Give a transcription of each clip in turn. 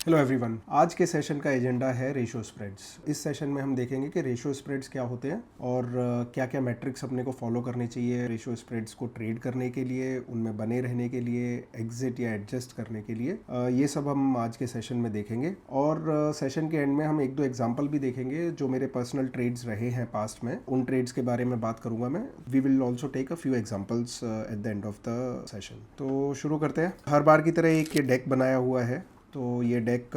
Hello everyone, आज के session का एजेंडा है रेशियो स्प्रेड्स। इस सेशन में हम देखेंगे कि रेशियो स्प्रेड्स क्या होते हैं और क्या क्या मैट्रिक्स अपने को फॉलो करने चाहिए रेशियो स्प्रेड्स को ट्रेड करने के लिए, उनमें बने रहने के लिए, एग्जिट या एडजस्ट करने के लिए। ये सब हम आज के सेशन में देखेंगे और सेशन के एंड में हम एक दो एग्जाम्पल भी देखेंगे जो मेरे पर्सनल ट्रेड्स रहे हैं पास्ट में। उन ट्रेड्स के बारे में बात करूंगा मैं। We will also take a few examples at the end of the session. तो शुरू करते हैं। हर बार की तरह एक ये डेक बनाया हुआ है, तो ये डेक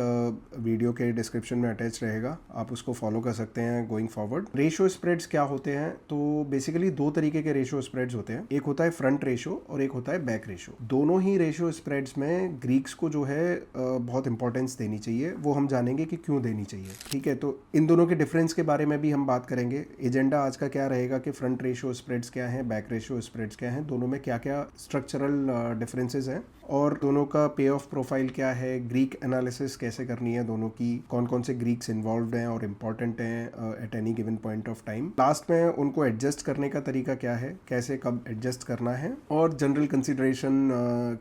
वीडियो के डिस्क्रिप्शन में अटैच रहेगा, आप उसको फॉलो कर सकते हैं गोइंग फॉरवर्ड। रेशियो स्प्रेड्स क्या होते हैं? तो बेसिकली दो तरीके के रेशियो स्प्रेड्स होते हैं, एक होता है फ्रंट रेशियो और एक होता है बैक रेशियो। दोनों ही रेशियो स्प्रेड्स में ग्रीक्स को जो है बहुत इंपॉर्टेंस देनी चाहिए, वो हम जानेंगे कि क्यों देनी चाहिए। ठीक है, तो इन दोनों के डिफरेंस के बारे में भी हम बात करेंगे। एजेंडा आज का क्या रहेगा कि फ्रंट रेशियो स्प्रेड्स क्या है, बैक रेशियो स्प्रेड्स क्या है, दोनों में क्या क्या स्ट्रक्चरल डिफरेंसेस हैं और दोनों का पे ऑफ प्रोफाइल क्या है, ग्रीक एनालिसिस कैसे करनी है दोनों की, कौन कौन से ग्रीक्स इन्वॉल्व हैं और इम्पॉर्टेंट हैं at any given point of time. Last में उनको एडजस्ट करने का तरीका क्या है, कैसे कब एडजस्ट करना है, और जनरल कंसिडरेशन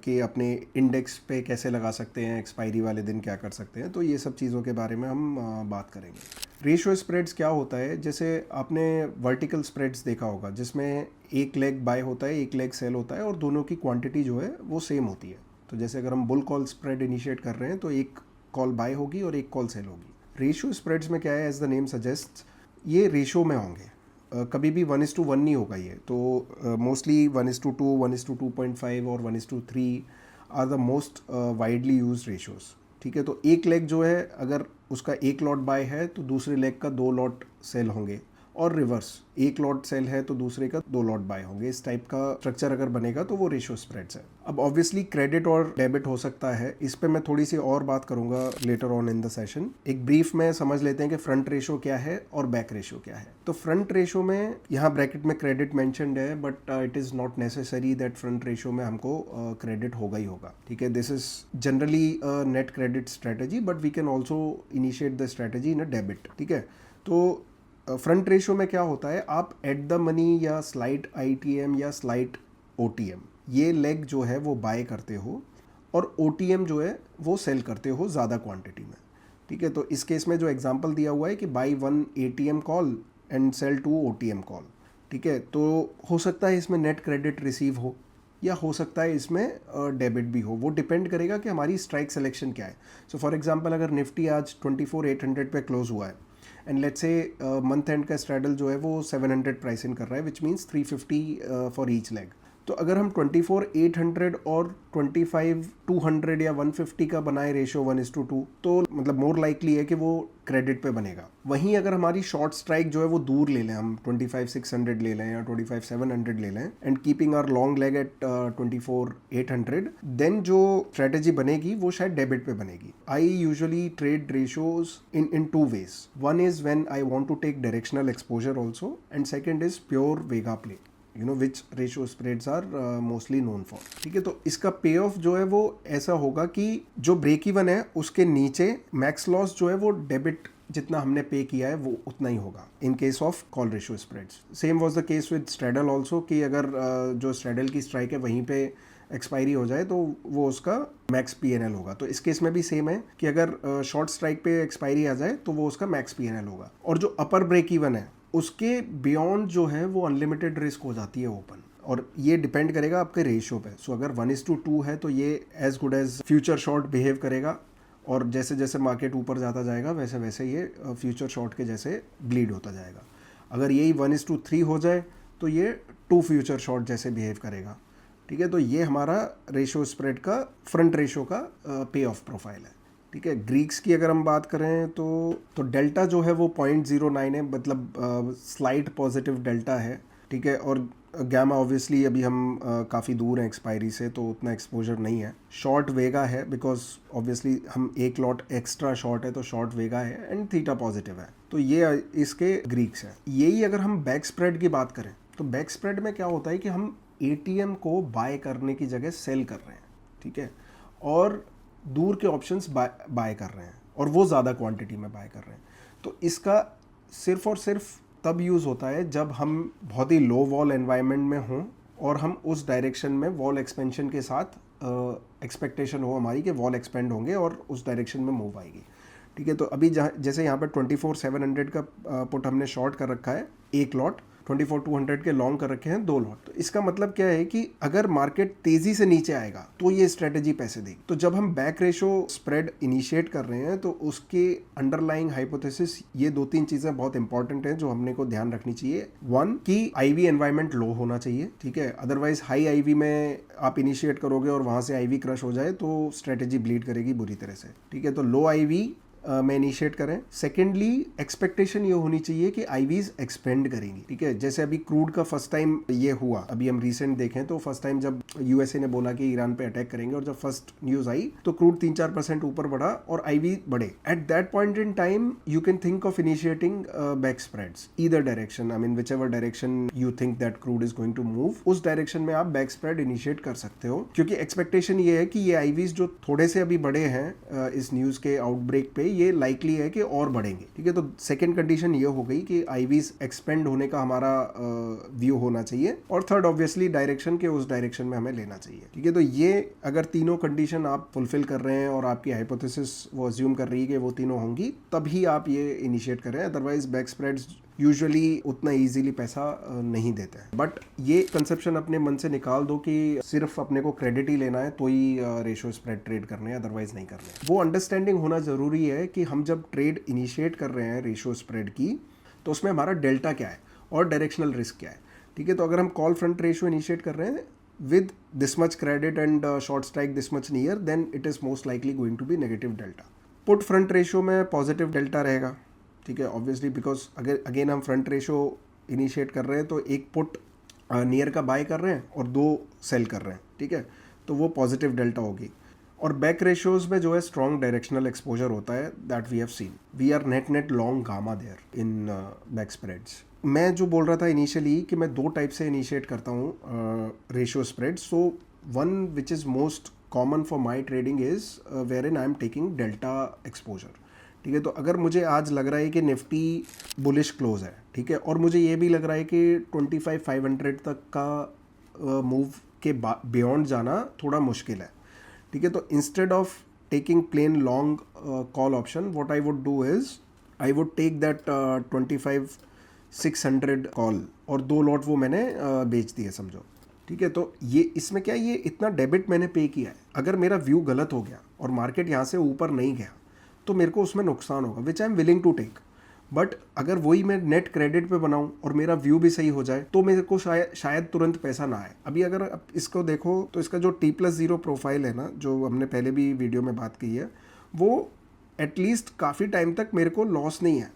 के अपने इंडेक्स पे कैसे लगा सकते हैं, एक्सपायरी वाले दिन क्या कर सकते हैं। तो ये सब चीज़ों के बारे में हम बात करेंगे। रेशियो स्प्रेड्स क्या होता है? जैसे आपने वर्टिकल स्प्रेड्स देखा होगा जिसमें एक लेग बाय होता है, एक लेग सेल होता है और दोनों की क्वांटिटी जो है वो सेम होती है। तो जैसे अगर हम बुल कॉल स्प्रेड इनिशिएट कर रहे हैं तो एक कॉल बाय होगी और एक कॉल सेल होगी। रेशियो स्प्रेड्स में क्या है, एज द नेम सजेस्ट, ये रेशियो में होंगे, कभी भी 1:1 नहीं होगा ये। तो मोस्टली 1:2, 1:2.5 और 1:3 are the most widely use ratios. ठीक है, तो एक लेग जो है अगर उसका एक लॉट बाय है तो दूसरे लेग का 2 लॉट सेल होंगे, और रिवर्स, एक लॉट सेल है तो दूसरे का 2 लॉट बाय होंगे। इस टाइप का स्ट्रक्चर अगर बनेगा तो वो रेशियो स्प्रेड्स है। अब ऑब्वियसली क्रेडिट और डेबिट हो सकता है, इस पे मैं थोड़ी सी और बात करूंगा later on in the session. एक ब्रीफ में समझ लेते हैं कि फ्रंट रेशियो क्या है और बैक रेशियो क्या है। तो फ्रंट रेशियो में यहाँ ब्रैकेट में क्रेडिट मेंशन्ड है, but it is not necessary that front ratio में हमको क्रेडिट होगा ही होगा। ठीक है, this is generally net credit strategy, but we can also initiate the strategy in a debit. ठीक है, तो फ्रंट रेशियो में क्या होता है, आप एट द मनी या स्लाइट आईटीएम या स्लाइट ओटीएम, ये लेग जो है वो बाय करते हो और ओटीएम जो है वो सेल करते हो ज़्यादा क्वांटिटी में। ठीक है, तो इस केस में जो एग्जांपल दिया हुआ है कि buy 1 ATM call and sell 2 OTM call. ठीक है, तो हो सकता है इसमें नेट क्रेडिट रिसीव हो या हो सकता है इसमें डेबिट भी हो, वो डिपेंड करेगा कि हमारी स्ट्राइक सिलेक्शन क्या है। सो फॉर एग्जांपल, अगर निफ्टी आज 24,800 पे क्लोज हुआ है and let's say month and का स्ट्रैडल जो है वो 700 प्राइस इन कर रहा है, which means 350 for each leg. तो अगर हम 24,800 और 25,200 या 150 का बनाए रेशियो 1:2, तो मतलब मोर लाइकली है कि वो क्रेडिट पे बनेगा। वहीं अगर हमारी शॉर्ट स्ट्राइक जो है वो दूर ले लें, हम 25,600 ले लें या 25,700 ले लें and keeping our long leg at 24,800, then जो स्ट्रेटेजी बनेगी वो शायद डेबिट पे बनेगी। I usually trade ratios in two ways. One is when I want to take directional exposure also, and second is pure vega play, you know which ratio spreads are mostly known for. ठीक है, तो इसका पे of जो है वो ऐसा होगा कि जो ब्रेक इवन है उसके नीचे मैक्स लॉस जो है वो डेबिट जितना हमने पे किया है वो उतना ही होगा in case of call ratio spreads. Same was the case with straddle also, कि अगर जो स्ट्रैडल की स्ट्राइक है वहीं पे एक्सपायरी हो जाए तो वो उसका मैक्स पीएनएल होगा। तो इस केस में भी सेम है कि अगर शॉर्ट स्ट्राइक पे एक्सपायरी आ जाए तो वो उसका मैक्स पीएनएल होगा, और जो अपर ब्रेक इवन है उसके बियॉन्ड जो है वो अनलिमिटेड रिस्क हो जाती है ओपन, और ये डिपेंड करेगा आपके रेशियो पे। सो अगर 1:2 है तो ये as good as future short behave करेगा, और जैसे जैसे मार्केट ऊपर जाता जाएगा वैसे वैसे ये फ्यूचर शॉर्ट के जैसे ब्लीड होता जाएगा। अगर यही 1:3 हो जाए तो ये 2 फ्यूचर शॉर्ट जैसे बिहेव करेगा। ठीक है, तो ये हमारा रेशियो स्प्रेड का फ्रंट रेशियो का पे ऑफ प्रोफाइल है। ठीक है, ग्रीक्स की अगर हम बात करें तो डेल्टा जो है वो 0.09 है, मतलब स्लाइट पॉजिटिव डेल्टा है। ठीक है, और गैमा ऑब्वियसली अभी हम काफ़ी दूर हैं एक्सपायरी से तो उतना एक्सपोजर नहीं है। शॉर्ट वेगा है बिकॉज ऑब्वियसली हम एक लॉट एक्स्ट्रा शॉर्ट है तो शॉर्ट वेगा है, एंड थीटा पॉजिटिव है। तो ये इसके ग्रीक्स हैं। यही अगर हम बैक स्प्रेड की बात करें तो बैक स्प्रेड में क्या होता है कि हम एटीएम को बाय करने की जगह सेल कर रहे हैं। ठीक है, और दूर के ऑप्शंस बाय कर रहे हैं और वो ज़्यादा क्वांटिटी में बाय कर रहे हैं। तो इसका सिर्फ और सिर्फ तब यूज़ होता है जब हम बहुत ही लो वॉल एनवायरनमेंट में हों और हम उस डायरेक्शन में वॉल एक्सपेंशन के साथ एक्सपेक्टेशन हो हमारी कि वॉल एक्सपेंड होंगे और उस डायरेक्शन में मूव आएगी। ठीक है, तो अभी जहाँ जैसे यहाँ पे 24,700 का पुट हमने शॉर्ट कर रखा है एक लॉट, 24,200 के लॉन्ग कर रखे हैं 2 लॉट। तो इसका मतलब क्या है कि अगर मार्केट तेजी से नीचे आएगा तो ये स्ट्रेटेजी पैसे देगी। तो जब हम बैक रेशो स्प्रेड इनिशिएट कर रहे हैं तो उसके अंडरलाइंग हाइपोथेसिस ये 2-3 चीजें बहुत इंपॉर्टेंट हैं जो हमने को ध्यान रखनी चाहिए। 1 कि आईवी एनवायरमेंट लो होना चाहिए, ठीक है, अदरवाइज हाई आईवी में आप इनिशिएट करोगे और वहां से आईवी क्रश हो जाए तो स्ट्रेटेजी ब्लीड करेगी बुरी तरह से। ठीक है, तो लो आईवी में इनिशिएट करें। सेकेंडली एक्सपेक्टेशन ये होनी चाहिए कि आईवीज एक्सपेंड करेंगी। ठीक है, जैसे अभी क्रूड का फर्स्ट टाइम ये हुआ, अभी हम रिसेंट देखें तो फर्स्ट टाइम जब यूएसए ने बोला कि ईरान पे अटैक करेंगे और जब फर्स्ट न्यूज आई तो क्रूड 3-4% ऊपर बढ़ा और आईवी बढ़े। At that point in time you can think of initiating back spreads either direction, I mean whichever direction you think that crude is going to move, उस direction में आप back spread initiate कर सकते हो। क्योंकि expectation ये है कि ये आईवीज जो थोड़े से अभी बढ़े हैं इस न्यूज के आउटब्रेक पे, ये लाइकली है कि और बढ़ेंगे। ठीक है, तो सेकंड कंडीशन ये हो गई कि आईवीज एक्सपेंड होने का हमारा व्यू होना चाहिए, और थर्ड ऑब्वियसली डायरेक्शन के उस डायरेक्शन में हमें लेना चाहिए। ठीक है, तो ये अगर तीनों कंडीशन आप फुलफिल कर रहे हैं और आपकी हाइपोथेसिस वो अज्यूम कर रही है कि वो तीनों होंगी, तभी आप ये इनिशिएट करें। अदरवाइज बैक स्प्रेड्स यूजुअली उतना इजीली पैसा नहीं देते हैं। बट ये कंसेप्शन अपने मन से निकाल दो कि सिर्फ अपने को क्रेडिट ही लेना है तो ही रेशो स्प्रेड ट्रेड करने हैं, अदरवाइज नहीं करने। वो अंडरस्टैंडिंग होना जरूरी है कि हम जब ट्रेड इनिशिएट कर रहे हैं रेशो स्प्रेड की तो उसमें हमारा डेल्टा क्या है और डायरेक्शनल रिस्क क्या है। ठीक है, तो अगर हम कॉल फ्रंट रेशो इनिशिएट कर रहे हैं with this much credit and short strike this much near, then it is most likely going to be negative delta. Put front ratio में positive delta रहेगा। ठीक है, ऑब्वियसली बिकॉज अगर again हम front ratio initiate कर रहे हैं तो एक पुट नियर का बाय कर रहे हैं और 2 सेल कर रहे हैं। ठीक है, तो वो पॉजिटिव डेल्टा होगी। और बैक रेशियोज में जो है स्ट्रॉन्ग डायरेक्शनल एक्सपोजर होता है, that we have seen. We are net long gamma there in back spreads. मैं जो बोल रहा था इनिशियली कि मैं 2 टाइप से इनिशिएट करता हूँ ratio spreads. So one which is most common for my trading is wherein I am taking delta exposure. ठीक है, तो अगर मुझे आज लग रहा है कि निफ्टी बुलिश क्लोज है, ठीक है, और मुझे ये भी लग रहा है कि 25,500 तक का मूव के बियॉन्ड जाना थोड़ा मुश्किल है। ठीक है, तो instead of taking plain long call option, what I would do is I would take that 25,600 call और 2 लॉट वो मैंने बेच दिए समझो। ठीक है, तो ये इसमें क्या है, ये इतना डेबिट मैंने पे किया है। अगर मेरा व्यू गलत हो गया और मार्केट यहाँ से ऊपर नहीं गया तो मेरे को उसमें नुकसान होगा, which I am willing to take. But अगर वही मैं नेट क्रेडिट पे बनाऊं और मेरा व्यू भी सही हो जाए तो मेरे को शायद तुरंत पैसा ना आए। अभी अगर आप इसको देखो तो इसका जो T+0 प्रोफाइल है ना, जो हमने पहले भी वीडियो में बात की है, वो एटलीस्ट काफ़ी टाइम तक मेरे को लॉस नहीं है।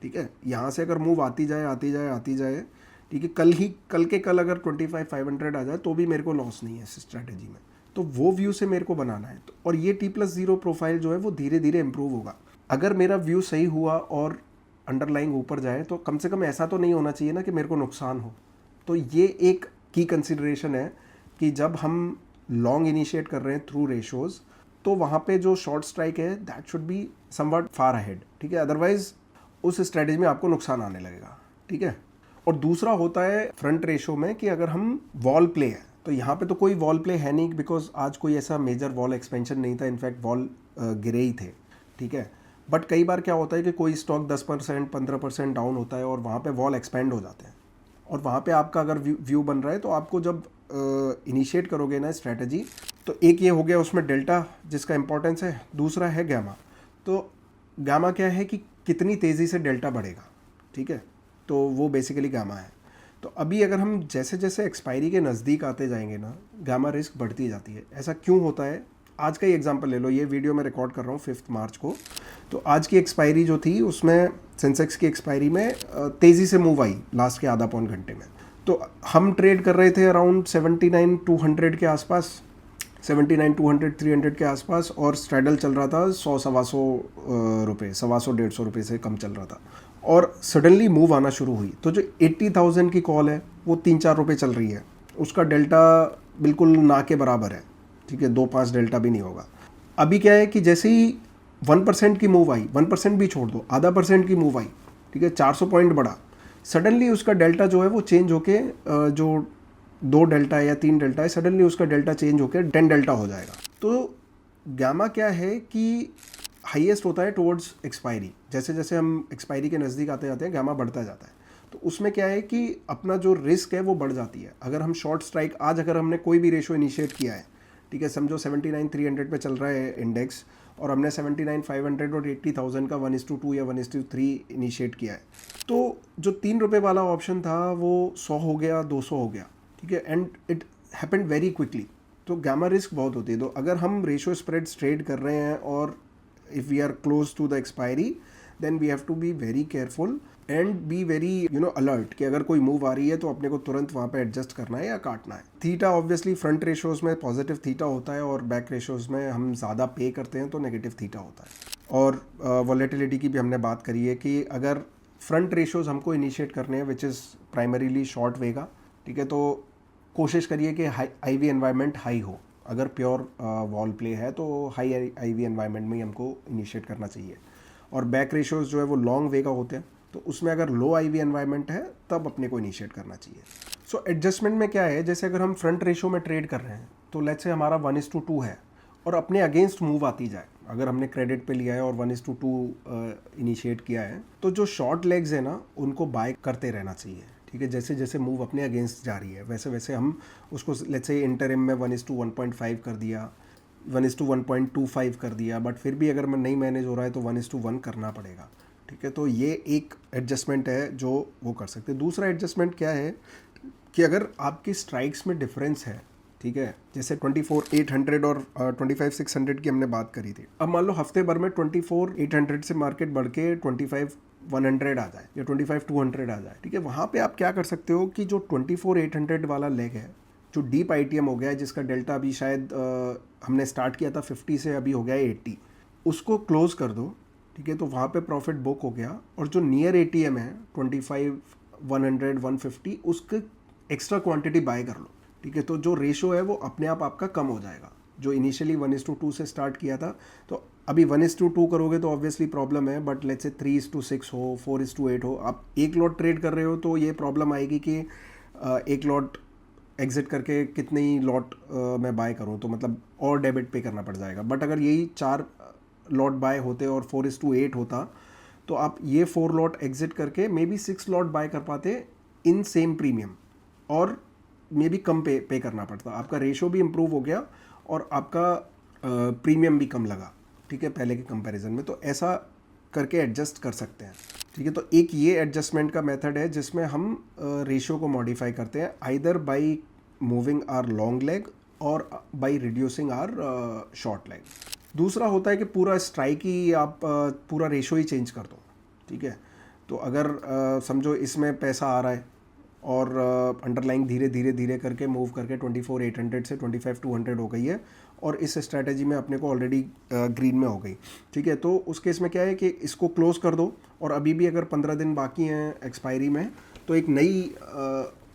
ठीक है, यहाँ से अगर मूव आती जाए, ठीक है, कल के कल अगर 25,500 आ जाए तो भी मेरे को लॉस नहीं है इस स्ट्रैटेजी में। तो वो व्यू से मेरे को बनाना है। तो और ये T+0 प्रोफाइल जो है वो धीरे धीरे इम्प्रूव होगा। अगर मेरा व्यू सही हुआ और अंडरलाइंग ऊपर जाए तो कम से कम ऐसा तो नहीं होना चाहिए ना कि मेरे को नुकसान हो। तो ये एक की कंसिडरेशन है कि जब हम लॉन्ग इनिशिएट कर रहे हैं थ्रू रेशोज तो वहाँ पे जो शॉर्ट स्ट्राइक है that should be somewhat far ahead. ठीक है, अदरवाइज उस स्ट्रेटेजी में आपको नुकसान आने लगेगा। ठीक है, और दूसरा होता है फ्रंट रेशो में कि अगर हम वॉल प्ले है, तो यहाँ पे तो कोई वॉल प्ले है नहीं बिकॉज आज कोई ऐसा मेजर वॉल एक्सपेंशन नहीं था, इनफैक्ट वॉल गिरे ही थे। ठीक है, बट कई बार क्या होता है कि कोई स्टॉक 10% 15% डाउन होता है और वहाँ पे वॉल एक्सपेंड हो जाते हैं, और वहाँ पे आपका अगर व्यू बन रहा है तो आपको जब इनिशिएट करोगे ना स्ट्रैटेजी, तो एक ये हो गया उसमें डेल्टा जिसका इंपॉर्टेंस है, दूसरा है गामा। तो गामा क्या है कि कितनी तेज़ी से डेल्टा बढ़ेगा। ठीक है, तो वो बेसिकली गामा है। तो अभी अगर हम जैसे जैसे एक्सपायरी के नज़दीक आते जाएंगे ना, गामा रिस्क बढ़ती जाती है। ऐसा क्यों होता है? आज का ही एग्जांपल ले लो, ये वीडियो मैं रिकॉर्ड कर रहा हूँ 5 मार्च को। तो आज की एक्सपायरी जो थी उसमें सेंसेक्स की एक्सपायरी में तेज़ी से मूव आई लास्ट के आधा पौन घंटे में। तो हम ट्रेड कर रहे थे अराउंड 79,200 के आसपास, 79,200 300 के आसपास, और स्ट्रैडल चल रहा था 100-125 रुपये, 125-150 रुपये से कम चल रहा था। और सडनली मूव आना शुरू हुई तो जो 80,000 की कॉल है वो 3-4 रुपये चल रही है, उसका डेल्टा बिल्कुल ना के बराबर है। ठीक है, 2-5 डेल्टा भी नहीं होगा। अभी क्या है कि जैसे ही 1% की मूव आई, 1% भी छोड़ दो, आधा % की मूव आई, ठीक है, 400 पॉइंट बढ़ा, सडनली उसका डेल्टा जो है वो चेंज होके जो 2 डेल्टा या 3 डेल्टा है, सडनली उसका डेल्टा चेंज होकर 10 डेल्टा हो जाएगा। तो गामा क्या है कि हाईएस्ट होता है टुवर्ड्स एक्सपायरी, जैसे जैसे हम एक्सपायरी के नज़दीक आते जाते हैं गामा बढ़ता जाता है। तो उसमें क्या है कि अपना जो रिस्क है वो बढ़ जाती है। अगर हम शॉर्ट स्ट्राइक आज अगर हमने कोई भी रेशो इनिशिएट किया है, ठीक है, समझो 79,300 पे चल रहा है इंडेक्स और हमने 79,500 और 80,000 का 1:2 या 1:3 इनिशिएट किया है, तो जो ₹3 वाला ऑप्शन था वो 100 हो गया, 200 हो गया, ठीक है, and it happened very quickly. तो गामा रिस्क बहुत होती है। तो अगर हम रेशियो स्प्रेड्स ट्रेड कर रहे हैं और if we are close to the expiry then we have to be very careful and be very alert कि अगर कोई मूव आ रही है तो अपने को तुरंत वहाँ पे एडजस्ट करना है या काटना है। थीटा ऑब्वियसली फ्रंट रेशोज़ में पॉजिटिव थीटा होता है और बैक रेशोज़ में हम ज़्यादा पे करते हैं तो नेगेटिव थीटा होता है। और वॉलेटिलिटी की भी हमने बात करी है कि अगर फ्रंट रेशोज़ हमको इनिशिएट करने हैं विच इज़ प्राइमरीली शॉर्ट वेगा, ठीक है, तो कोशिश करिए कि आई वी एनवायरनमेंट हाई हो। अगर प्योर वॉल प्ले है तो हाई आईवी एनवायरनमेंट में ही हमको इनिशिएट करना चाहिए। और बैक रेशियोज़ जो है वो लॉन्ग वे का होते हैं, तो उसमें अगर लो आईवी एनवायरनमेंट है तब अपने को इनिशिएट करना चाहिए। सो एडजस्टमेंट में क्या है, जैसे अगर हम फ्रंट रेशियो में ट्रेड कर रहे हैं तो लेट्स से हमारा 1:2 है और अपने अगेंस्ट मूव आती जाए, अगर हमने क्रेडिट पे लिया है और 1:2 इनिशिएट किया है तो जो शॉर्ट लेग्स है ना उनको बाय करते रहना चाहिए, ठीक है। जैसे जैसे मूव अपने अगेंस्ट जा रही है वैसे वैसे हम उसको लेट्स से इंटरिम में 1:1.5 कर दिया, 1:1.25 कर दिया, बट फिर भी अगर मैं नहीं मैनेज हो रहा है तो 1:1 करना पड़ेगा, ठीक है। तो ये एक एडजस्टमेंट है जो वो कर सकते हैं। दूसरा एडजस्टमेंट क्या है कि अगर आपकी स्ट्राइक्स में डिफरेंस है, ठीक है, जैसे 24,800 और 25,600 की हमने बात करी थी। अब मान लो हफ्ते भर में 24,800 से मार्केट बढ़ के 25,100 आ जाए या 25,200 आ जाए, ठीक है, वहाँ पे आप क्या कर सकते हो कि जो 24,800 वाला लेग है जो डीप आईटीएम हो गया है, जिसका डेल्टा अभी शायद हमने स्टार्ट किया था 50 से अभी हो गया है 80, उसको क्लोज कर दो, ठीक है। तो वहाँ पे प्रॉफिट बुक हो गया और जो नियर एटीएम है 25,100 150 उसके एक्स्ट्रा क्वांटिटी बाय कर लो, ठीक है। तो जो रेशो है वो अपने आप आपका कम हो जाएगा। जो इनिशियली 1:2 से स्टार्ट किया था तो अभी 1:2 करोगे तो ऑब्वियसली प्रॉब्लम है, बट लेट्स से 3:6 हो, 4:8 हो, आप एक लॉट ट्रेड कर रहे हो तो ये प्रॉब्लम आएगी कि एक लॉट एग्जिट करके कितने ही लॉट मैं बाय करूँ, तो मतलब और डेबिट पे करना पड़ जाएगा। बट अगर यही 4 लॉट बाय होते और 4:8 होता तो आप ये 4 लॉट एग्जिट करके मे बी 6 लॉट बाय कर पाते इन सेम प्रीमियम और मे बी कम पे करना पड़ता। आपका रेशो भी इम्प्रूव हो गया और आपका प्रीमियम भी कम लगा, ठीक है, पहले के कंपैरिजन में। तो ऐसा करके एडजस्ट कर सकते हैं, ठीक है। तो एक ये एडजस्टमेंट का मेथड है जिसमें हम रेशियो को मॉडिफाई करते हैं, either by moving our long leg or by reducing our short leg. दूसरा होता है कि पूरा स्ट्राइक ही आप पूरा रेशियो ही चेंज कर दो, ठीक है। तो अगर समझो इसमें पैसा आ रहा है और अंडरलाइंग धीरे धीरे धीरे करके मूव करके 24,800 से 25,200 हो गई है और इस स्ट्रैटेजी में अपने को ऑलरेडी ग्रीन में हो गई, ठीक है। तो उस केस में क्या है कि इसको क्लोज कर दो और अभी भी अगर 15 दिन बाकी हैं एक्सपायरी में तो एक नई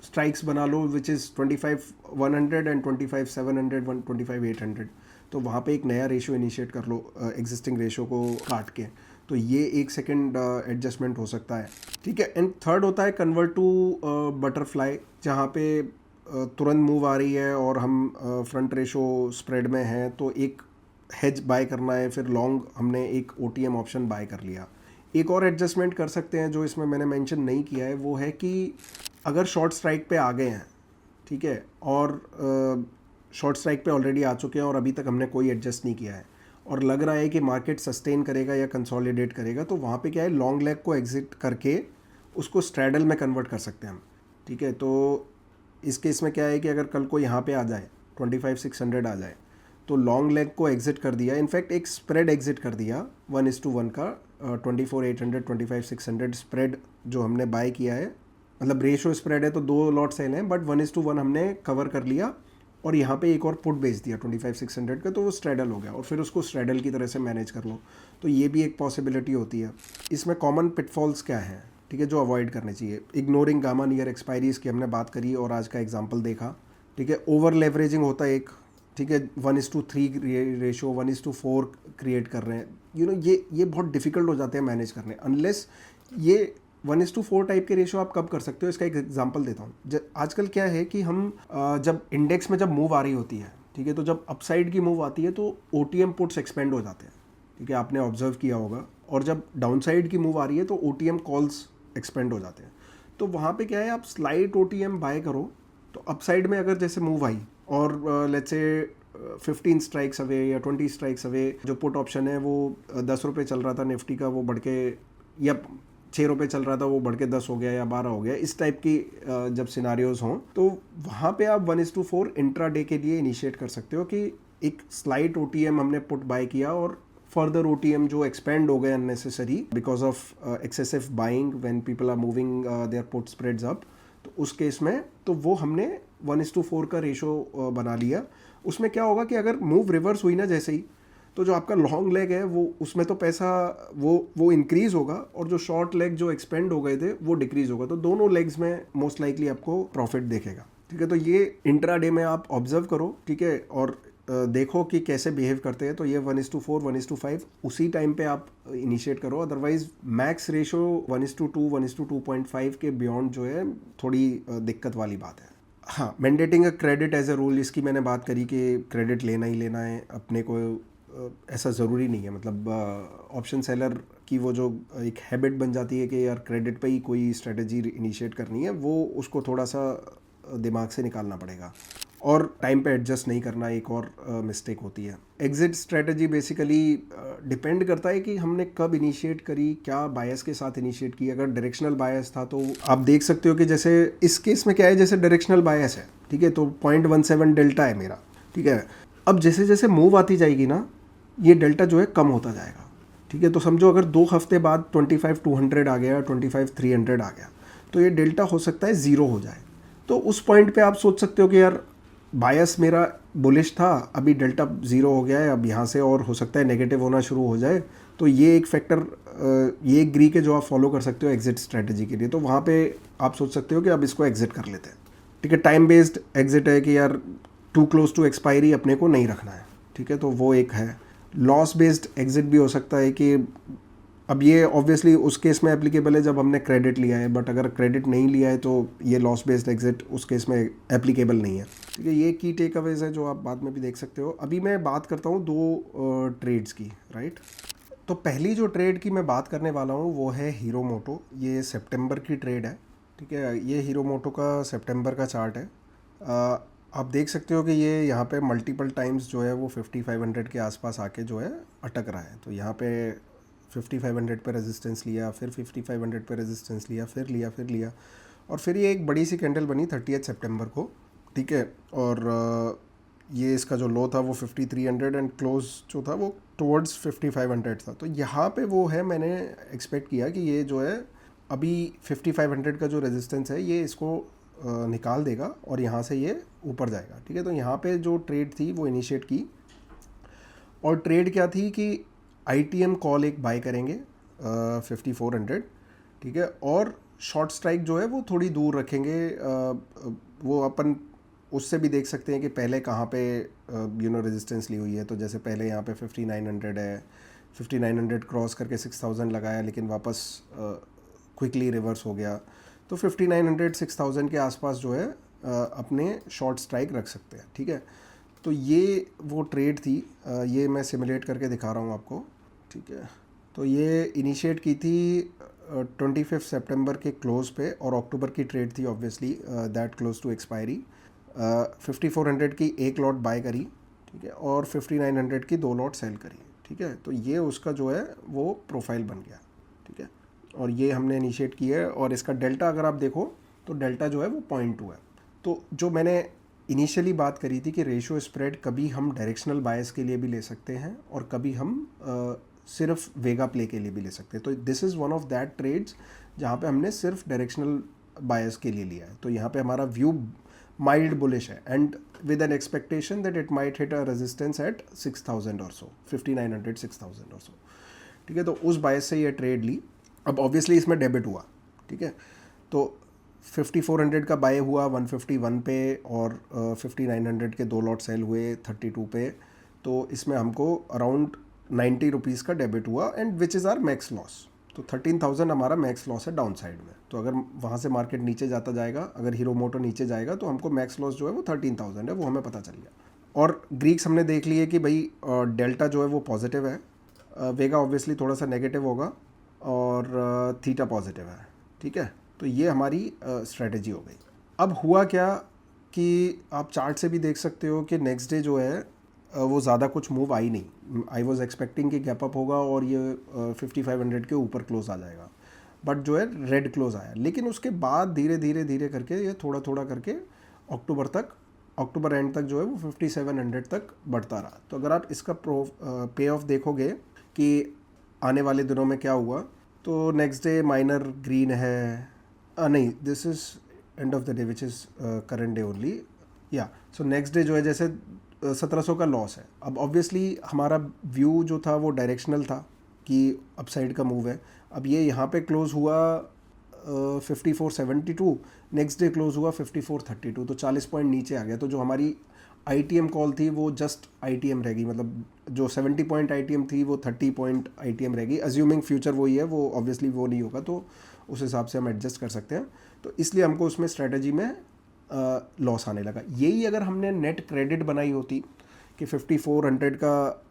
स्ट्राइक्स बना लो विच इज़ 25,100 एंड 25,700 25,800। तो वहाँ पे एक नया रेशियो इनिशिएट कर लो एग्जिस्टिंग रेशियो को काट के। तो ये एक सेकेंड एडजस्टमेंट हो सकता है, ठीक है। एंड थर्ड होता है कन्वर्ट टू बटरफ्लाई, जहाँ पे तुरंत मूव आ रही है और हम फ्रंट रेशो स्प्रेड में हैं तो एक हेज बाय करना है, फिर लॉन्ग हमने एक ओटीएम ऑप्शन बाय कर लिया। एक और एडजस्टमेंट कर सकते हैं जो इसमें मैंने मेंशन नहीं किया है, वो है कि अगर शॉर्ट स्ट्राइक पे आ गए हैं, ठीक है, और शॉर्ट स्ट्राइक पे ऑलरेडी आ चुके हैं और अभी तक हमने कोई एडजस्ट नहीं किया है और लग रहा है कि मार्केट सस्टेन करेगा या कंसोलिडेट करेगा, तो वहाँ पे क्या है लॉन्ग लेग को एग्जिट करके उसको स्ट्रैडल में कन्वर्ट कर सकते हैं हम, ठीक है। तो इस केस में क्या है कि अगर कल को यहाँ पे आ जाए 25,600 आ जाए तो लॉन्ग लेग को एग्जिट कर दिया, इनफैक्ट एक स्प्रेड एग्जिट कर दिया 1:1 का 24,800 25,600 स्प्रेड जो हमने बाय किया है, मतलब रेशो स्प्रेड है तो 2 लॉट सेल हैं बट 1:1 हमने कवर कर लिया और यहाँ पे एक और पुट बेच दिया 25,600 का, तो वो स्ट्रैडल हो गया और फिर उसको स्ट्रैडल की तरह से मैनेज कर लो। तो ये भी एक पॉसिबिलिटी होती है। इसमें कॉमन पिटफॉल्स क्या हैं, ठीक है, जो अवॉइड करने चाहिए। इग्नोरिंग गामा नियर एक्सपायरीज की हमने बात करी और आज का एग्जांपल देखा, ठीक है। ओवर लेवरेजिंग होता है एक, ठीक है, 1:3 रेशो 1:4 क्रिएट कर रहे हैं, ये बहुत डिफिकल्ट हो जाते हैं मैनेज करने, अनलेस ये 1:4 टाइप के रेशियो आप कब कर सकते हो, इसका एक एग्जांपल देता हूँ। आजकल क्या है कि हम जब इंडेक्स में जब मूव आ रही होती है, ठीक है, तो जब अपसाइड की मूव आती है तो OTM पुट्स एक्सपेंड हो जाते हैं, ठीक है, आपने ऑब्जर्व किया होगा। और जब डाउनसाइड की मूव आ रही है तो OTM कॉल्स एक्सपेंड हो जाते हैं। तो वहाँ पे क्या है, आप स्लाइट OTM बाय करो तो अपसाइड में अगर जैसे मूव आई और लेट्स से 15 स्ट्राइक्स अवे या 20 स्ट्राइक्स अवे जो पुट ऑप्शन है वो 10 रुपये चल रहा था निफ्टी का, वो बढ़ के, या 6 रुपये चल रहा था वो बढ़ के 10 हो गया या 12 हो गया, इस टाइप की जब सिनारियोज हों तो वहाँ पे आप 1:4 इंट्राडे के लिए इनिशिएट कर सकते हो कि एक स्लाइट OTM हमने पुट बाय किया और फर्दर OTM जो एक्सपेंड हो गए unnecessary because of excessive buying when people are moving their put spreads up, तो उस केस में तो वो हमने 1:4 का रेशो बना लिया। उसमें क्या होगा कि अगर मूव रिवर्स हुई ना जैसे ही, तो जो आपका लॉन्ग लेग है वो उसमें तो पैसा वो इंक्रीज होगा और जो शॉर्ट लेग जो एक्सपेंड हो गए थे वो डिक्रीज होगा, तो दोनों लेग्स में मोस्ट लाइकली आपको प्रॉफिट देखेगा, ठीक है। तो ये इंट्राडे में आप ऑब्जर्व करो, ठीक है, और देखो कि कैसे बिहेव करते हैं। तो ये 1:4 1:5 उसी टाइम पे आप इनिशिएट करो, अदरवाइज मैक्स रेशो 1:2 1:2.5 के बियॉन्ड जो है थोड़ी दिक्कत वाली बात है। हाँ, mandating a credit as a rule, इसकी मैंने बात करी कि क्रेडिट लेना ही लेना है अपने को, ऐसा ज़रूरी नहीं है। मतलब ऑप्शन सेलर की वो जो एक हैबिट बन जाती है कि यार क्रेडिट पे ही कोई स्ट्रेटजी इनिशिएट करनी है, वो उसको थोड़ा सा दिमाग से निकालना पड़ेगा और टाइम पे एडजस्ट नहीं करना एक और मिस्टेक होती है। एग्जिट स्ट्रेटजी बेसिकली डिपेंड करता है कि हमने कब इनिशिएट करी, क्या बायस के साथ इनिशिएट की। अगर डायरेक्शनल बायस था तो आप देख सकते हो कि जैसे इस केस में क्या है, जैसे डायरेक्शनल बायस है, ठीक है, तो 0.17 डेल्टा है मेरा, ठीक है। अब जैसे जैसे मूव आती जाएगी ना, ये डेल्टा जो है कम होता जाएगा, ठीक है। तो समझो अगर 2 हफ्ते बाद 25,200 आ गया, 25,300 आ गया, तो ये डेल्टा हो सकता है 0 हो जाए। तो उस पॉइंट पे आप सोच सकते हो कि यार बायस मेरा बुलिश था, अभी डेल्टा 0 हो गया है, अब यहाँ से और हो सकता है नेगेटिव होना शुरू हो जाए। तो ये एक फैक्टर, ये एक ग्रीक है जो आप फॉलो कर सकते हो एग्जिट स्ट्रेटजी के लिए। तो वहाँ पे आप सोच सकते हो कि अब इसको एग्जिट कर लेते हैं, ठीक है। टाइम बेस्ड एग्जिट है कि यार टू क्लोज टू एक्सपायरी अपने को नहीं रखना है, ठीक है, तो वो एक है। लॉस बेस्ड एग्जिट भी हो सकता है कि अब ये ऑब्वियसली उस केस में एप्लीकेबल है जब हमने क्रेडिट लिया है, बट अगर क्रेडिट नहीं लिया है तो ये लॉस बेस्ड एग्जिट उस केस में एप्लीकेबल नहीं है, ठीक है। ये की टेक अवेज है जो आप बाद में भी देख सकते हो। अभी मैं बात करता हूँ 2 ट्रेड्स की, राइट। तो पहली जो ट्रेड की मैं बात करने वाला हूँ वो है हीरो मोटो। ये सितंबर की ट्रेड है, ठीक है। ये हीरो मोटो का सितंबर का चार्ट है। आप देख सकते हो कि ये यहाँ पे मल्टीपल टाइम्स जो है वो 5500 के आसपास आके जो है अटक रहा है। तो यहाँ पे 5500 पे रेजिस्टेंस लिया, फिर 5500 पे रेजिस्टेंस लिया, फिर लिया और फिर ये एक बड़ी सी कैंडल बनी 30 सितंबर को, ठीक है। और ये इसका जो लो था वो 5300 एंड क्लोज जो था वो टुवर्ड्स 5500 था। तो यहाँ पे वो है, मैंने एक्सपेक्ट किया कि ये जो है अभी 5500 का जो रेजिस्टेंस है ये इसको निकाल देगा और यहाँ से ये ऊपर जाएगा, ठीक है। तो यहाँ पे जो ट्रेड थी वो इनिशिएट की और ट्रेड क्या थी कि ITM कॉल एक बाय करेंगे 5400, ठीक है, और शॉर्ट स्ट्राइक जो है वो थोड़ी दूर रखेंगे। वो अपन उससे भी देख सकते हैं कि पहले कहाँ पे रेजिस्टेंस ली हुई है। तो जैसे पहले यहाँ पे 5900 है, 5900 क्रॉस करके 6000 लगाया लेकिन वापस क्विकली रिवर्स हो गया। तो 5900 6000 के आसपास जो है अपने शॉर्ट स्ट्राइक रख सकते हैं, ठीक है। तो ये वो ट्रेड थी, ये मैं सिमुलेट करके दिखा रहा हूँ आपको, ठीक है। तो ये इनिशिएट की थी 25 सितंबर के क्लोज पे और अक्टूबर की ट्रेड थी obviously, that close to expiry. 5400 की एक लॉट बाय करी, ठीक है, और 5900 की 2 लॉट सेल करी, ठीक है। तो ये उसका जो है वो प्रोफाइल बन गया, ठीक है। और ये हमने इनिशिएट किया है और इसका डेल्टा अगर आप देखो तो डेल्टा जो है वो 0.2 है। तो जो मैंने इनिशियली बात करी थी कि रेशियो स्प्रेड कभी हम डायरेक्शनल बायस के लिए भी ले सकते हैं और कभी हम सिर्फ वेगा प्ले के लिए भी ले सकते हैं। तो this is one of that trades जहाँ पे हमने सिर्फ डायरेक्शनल बायस के लिए लिया है। तो यहाँ पे हमारा व्यू माइल्ड बुलिश है and with an expectation that it might hit a resistance at 6000 और सो, 5900 6000 और सो, ठीक है। तो उस बायस से ये ट्रेड ली। अब ऑब्वियसली इसमें डेबिट हुआ, ठीक है। तो 5400 का बाय हुआ 151 पे और 5900 के 2 लॉट सेल हुए 32 पे। तो इसमें हमको अराउंड 90 रुपीज़ का डेबिट हुआ and which is R max loss, तो 13,000 हमारा मैक्स लॉस है डाउन साइड में। तो अगर वहाँ से मार्केट नीचे जाता जाएगा, अगर हीरो मोटो नीचे जाएगा तो हमको मैक्स लॉस जो है वो 13,000 है, वो हमें पता चल गया। और ग्रीक्स हमने देख लिए कि भाई डेल्टा जो है वो पॉजिटिव है, वेगा ऑब्वियसली थोड़ा सा नेगेटिव होगा, और थीटा पॉजिटिव है। ठीक है, तो ये हमारी स्ट्रेटजी हो गई। अब हुआ क्या कि आप चार्ट से भी देख सकते हो कि नेक्स्ट डे जो है वो ज़्यादा कुछ मूव आई नहीं। आई वॉज एक्सपेक्टिंग कि गैप अप होगा और ये 5500 के ऊपर क्लोज आ जाएगा, बट जो है रेड क्लोज आया। लेकिन उसके बाद धीरे धीरे धीरे करके ये थोड़ा थोड़ा करके अक्टूबर एंड तक जो है वो 5700 तक बढ़ता रहा। तो अगर आप इसका पे ऑफ देखोगे कि आने वाले दिनों में क्या हुआ, तो नेक्स्ट डे माइनर ग्रीन है, नहीं this is and of the day which is current day only, या सो नेक्स्ट डे जो है जैसे 1700 का लॉस है। अब ऑब्वियसली हमारा व्यू जो था वो डायरेक्शनल था कि अपसाइड का मूव है। अब ये यहाँ पे क्लोज हुआ 5472, नेक्स्ट डे क्लोज हुआ 5432, तो 40 पॉइंट नीचे आ गया। तो जो हमारी ITM कॉल थी वो जस्ट ITM रहेगी, मतलब जो 70 पॉइंट ITM थी वो 30 पॉइंट ITM रहेगी, अज्यूमिंग फ्यूचर वही है, वो ऑब्वियसली वो नहीं होगा, तो उस हिसाब से हम एडजस्ट कर सकते हैं। तो इसलिए हमको उसमें स्ट्रेटजी में लॉस आने लगा। यही अगर हमने नेट क्रेडिट बनाई होती कि 5400 का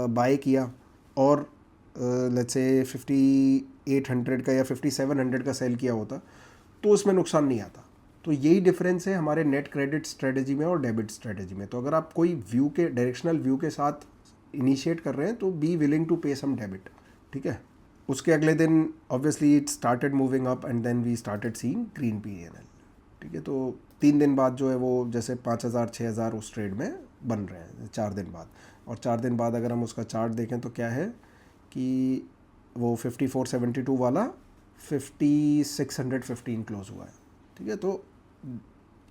बाय किया और लेट्स से 5800 का या 5700 का सेल किया होता, तो उसमें नुकसान नहीं आता। तो यही डिफरेंस है हमारे नेट क्रेडिट स्ट्रेटजी में और डेबिट स्ट्रेटजी में। तो अगर आप कोई व्यू के डायरेक्शनल व्यू के साथ इनिशिएट कर रहे हैं तो बी विलिंग टू पे सम डेबिट। ठीक है, उसके अगले दिन obviously it started moving up and then we started seeing green PNL। ठीक है, तो 3 दिन बाद जो है वो जैसे 5000 6000 उस ट्रेड में बन रहे हैं 4 दिन बाद। और 4 दिन बाद अगर हम उसका चार्ट देखें तो क्या है कि वो 5472 वाला 5615 क्लोज हुआ है। ठीक है, तो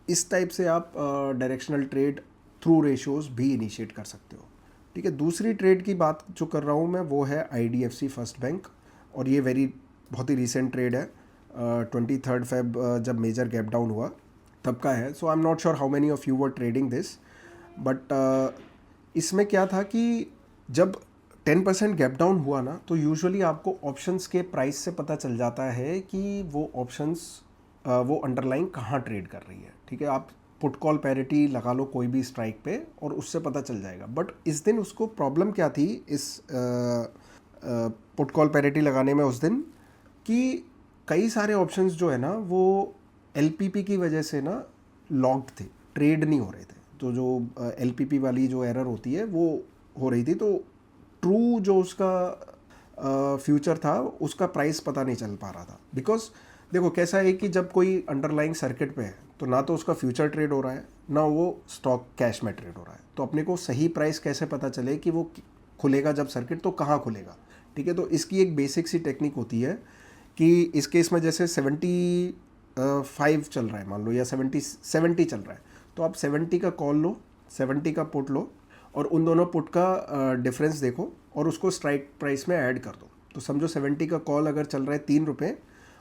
इस टाइप से आप डायरेक्शनल ट्रेड थ्रू रेशियोज भी इनिशिएट कर सकते हो। ठीक है, दूसरी ट्रेड की बात जो कर रहा हूँ मैं वो है IDFC फर्स्ट बैंक, और ये बहुत ही रिसेंट ट्रेड है। 23 फेब जब मेजर गैप डाउन हुआ तब का है। So I am not sure how many of you were trading this, but इसमें क्या था कि जब 10% गैप डाउन हुआ ना, तो यूजुअली आपको ऑप्शंस के प्राइस से पता चल जाता है कि वो ऑप्शंस वो अंडरलाइन कहाँ ट्रेड कर रही है। ठीक है, आप पुट कॉल पैरिटी लगा लो कोई भी स्ट्राइक पे और उससे पता चल जाएगा। बट इस दिन उसको प्रॉब्लम क्या थी इस पुट कॉल पैरिटी लगाने में उस दिन, कि कई सारे ऑप्शंस जो है ना वो LPP की वजह से ना लॉक्ड थे, ट्रेड नहीं हो रहे थे। तो जो LPP वाली जो एरर होती है वो हो रही थी, तो ट्रू जो उसका फ्यूचर था उसका प्राइस पता नहीं चल पा रहा था। बिकॉज देखो कैसा है कि जब कोई अंडरलाइंग सर्किट पे है तो ना तो उसका फ्यूचर ट्रेड हो रहा है, ना वो स्टॉक कैश में ट्रेड हो रहा है। तो अपने को सही प्राइस कैसे पता चले कि वो खुलेगा जब सर्किट, तो कहाँ खुलेगा। ठीक है, तो इसकी एक बेसिक सी टेक्निक होती है कि इस केस में जैसे 75 चल रहा है मान लो, या 70 चल रहा है, तो आप 70 का कॉल लो, 70 का पुट लो, और उन दोनों पुट का डिफरेंस देखो और उसको स्ट्राइक प्राइस में ऐड कर दो। तो समझो 70 का कॉल अगर चल रहा है 3 रुपये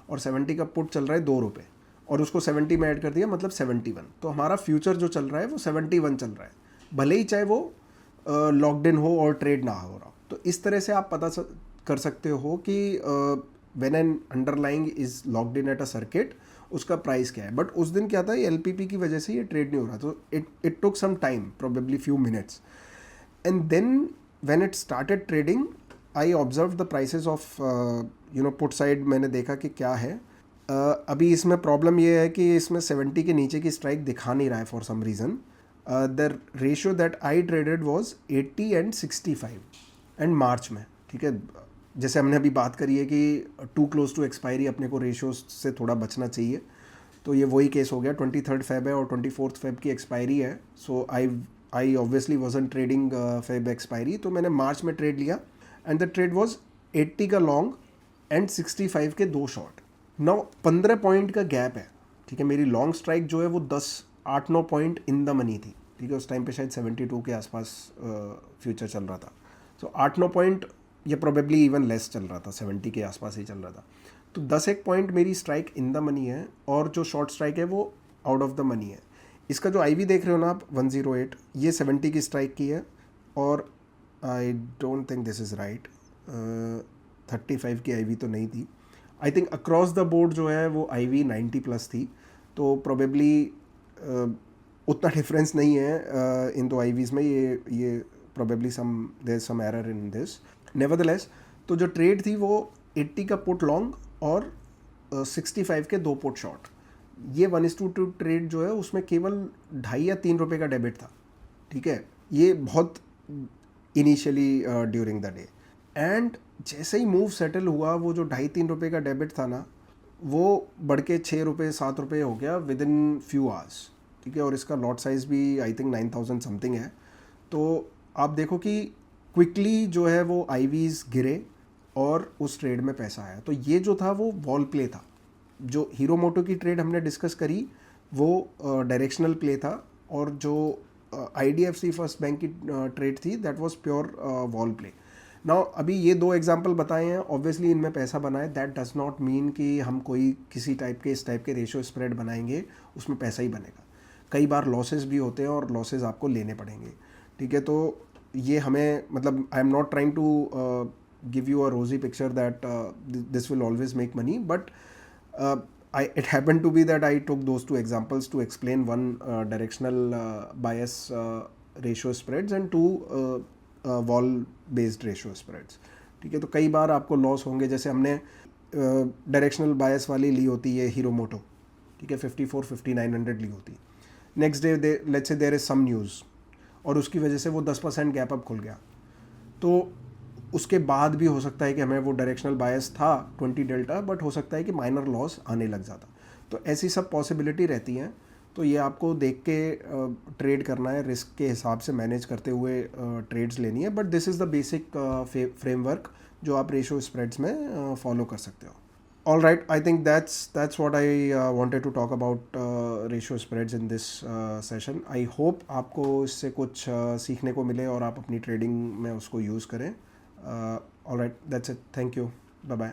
और 70 का पुट चल रहा है 2 रुपये, और उसको 70 में ऐड कर दिया, मतलब 71। तो हमारा फ्यूचर जो चल रहा है वो 71 चल रहा है, भले ही चाहे वो लॉकड इन हो और ट्रेड ना हो रहा हो। तो इस तरह से आप पता कर सकते हो कि when an underlying is locked in at a circuit उसका प्राइस क्या है। बट उस दिन क्या था, LPP की वजह से ये ट्रेड नहीं हो रहा, तो it took some time, probably few minutes, and then when it started trading I observe the prices of put side. मैंने देखा कि क्या है। अभी इसमें प्रॉब्लम ये है कि इसमें 70 के नीचे की स्ट्राइक दिखा नहीं रहा है for some reason. The ratio that I traded was 80 and 65 and March में। ठीक है, जैसे हमने अभी बात करी है कि टू क्लोज टू एक्सपायरी अपने को रेशियोज से थोड़ा बचना चाहिए, तो ये वही केस हो गया। 23 फेब है और 24 फेब की एक्सपायरी है। So I obviously wasn't trading Feb expiry, तो मैंने मार्च में ट्रेड लिया एंड द ट्रेड वॉज 80 का लॉन्ग एंड 65 के 2 शॉर्ट। 15 पॉइंट का गैप है। ठीक है, मेरी लॉन्ग स्ट्राइक जो है वो 8-9 पॉइंट इन द मनी थी। ठीक है, उस टाइम पे शायद 72 के आसपास फ्यूचर चल रहा था। सो 8-9 पॉइंट, ये प्रोबेबली इवन लेस चल रहा था, 70 के आसपास ही चल रहा था। तो 10-1 पॉइंट मेरी स्ट्राइक इन द मनी है, और जो शॉर्ट स्ट्राइक है वो आउट ऑफ द मनी है। इसका जो IV देख रहे हो ना आप 108, ये 70 की स्ट्राइक की है, और I don't think this is right. 35 की IV तो नहीं थी। I think across the board जो है वो IV 90 प्लस थी, तो प्रोबेबली उतना डिफरेंस नहीं है इन दो IVs में। ये probably there some error in this. Nevertheless तो जो ट्रेड थी वो 80 का पुट लॉन्ग और 65 के 2 पुट शॉर्ट। ये 1:2 ट्रेड जो है उसमें केवल 2.5 या 3 रुपये का डेबिट था, ठीक है। ये बहुत initially during the day, and जैसे ही मूव सेटल हुआ वो जो 2.5-3 रुपये का डेबिट था ना, वो बढ़ के 6 रुपये 7 रुपये हो गया विद इन फ्यू आवर्स, ठीक है। और इसका लॉट साइज़ भी आई थिंक 9,000 समथिंग है। तो आप देखो कि क्विकली जो है वो IVs गिरे और उस ट्रेड में पैसा आया। तो ये जो था वो वॉल प्ले था। जो हीरो मोटो की ट्रेड हमने डिस्कस करी वो डायरेक्शनल प्ले था, और जो IDFC फर्स्ट बैंक की ट्रेड थी that was pure wall play. Now अभी ये 2 एग्जांपल बताए हैं, ऑब्वियसली इनमें पैसा बना है, दैट डज नॉट मीन कि हम कोई किसी टाइप के इस टाइप के रेशियो स्प्रेड बनाएंगे उसमें पैसा ही बनेगा। कई बार लॉसेस भी होते हैं और लॉसेस आपको लेने पड़ेंगे, ठीक है। तो ये हमें मतलब I am not trying to give you a rosy picture that this will always make money, but it happened to be that I took those 2 examples to explain one directional bias ratio spreads and 2 wall based ratio spreads, ठीक है। तो कई बार आपको loss होंगे, जैसे हमने directional बायस वाली ली होती है हीरो मोटो, ठीक है, 54-5900 ली होती। Next day let's say there is some news और उसकी वजह से वो 10% गैप अप खुल गया, तो उसके बाद भी हो सकता है कि हमें वो डायरेक्शनल बायस था 20 डेल्टा, बट हो सकता है कि माइनर लॉस आने लग जाता। तो ऐसी सब पॉसिबिलिटी रहती हैं। तो ये आपको देख के ट्रेड करना है, रिस्क के हिसाब से मैनेज करते हुए ट्रेड्स लेनी है। But this is the basic framework जो आप रेशियो स्प्रेड्स में फॉलो कर सकते हो। All right, I think that's what I wanted to talk about ratio spreads in this session. I hope आपको इससे कुछ सीखने को मिले और आप अपनी ट्रेडिंग में उसको यूज़ करें। All right, that's it. Thank you. Bye-bye.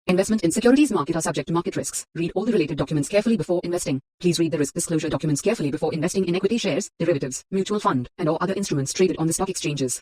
Investment in securities market are subject to market risks. Read all the related documents carefully before investing. Please read the risk disclosure documents carefully before investing in equity shares, derivatives, mutual fund, and or other instruments traded on the stock exchanges.